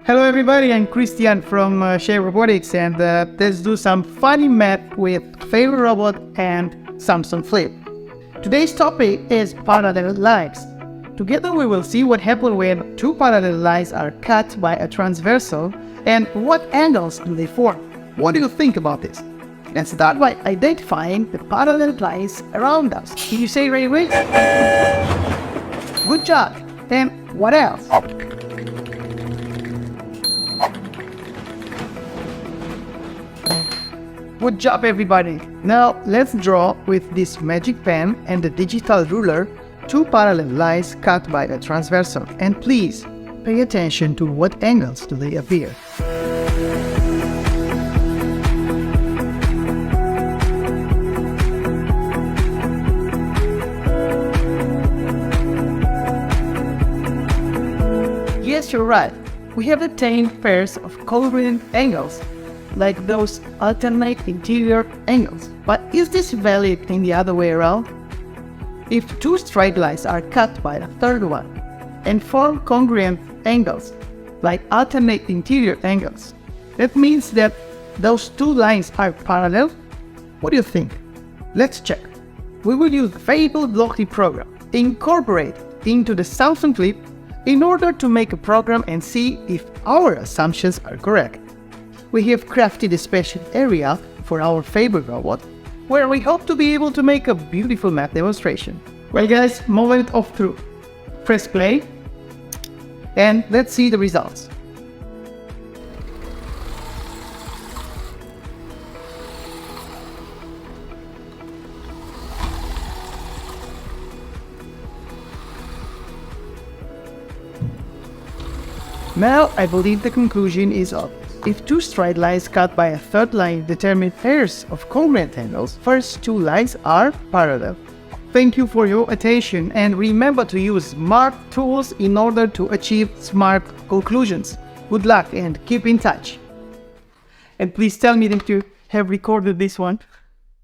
Hello everybody, I'm Christian from Robotics, and let's do some funny math with Fable robot and Samsung Flip. Today's topic is parallel lines. Together we will see what happens when two parallel lines are cut by a transversal and what angles do they form. What do you think about this? Let's start by identifying the parallel lines around us. Can you say right away? Good job. And what else? Good job everybody! Now let's draw with this magic pen and the digital ruler two parallel lines cut by a transversal, and please pay attention to what angles do they appear. Yes, you're right. We have attained pairs of congruent angles, like those alternate interior angles. But is this valid in the other way around? If two straight lines are cut by a third one and form congruent angles, like alternate interior angles, that means that those two lines are parallel? What do you think? Let's check. We will use the Fable blockly program, incorporate into the Samsung Flip in order to make a program and see if our assumptions are correct. We have crafted a special area for our Fable robot, where we hope to be able to make a beautiful math demonstration. Well guys, moment of truth. Press play, and let's see the results. Now I believe the conclusion is obvious. If two straight lines cut by a third line determine pairs of congruent angles, first two lines are parallel. Thank you for your attention, and remember to use smart tools in order to achieve smart conclusions. Good luck and keep in touch. And please tell me that you have recorded this one.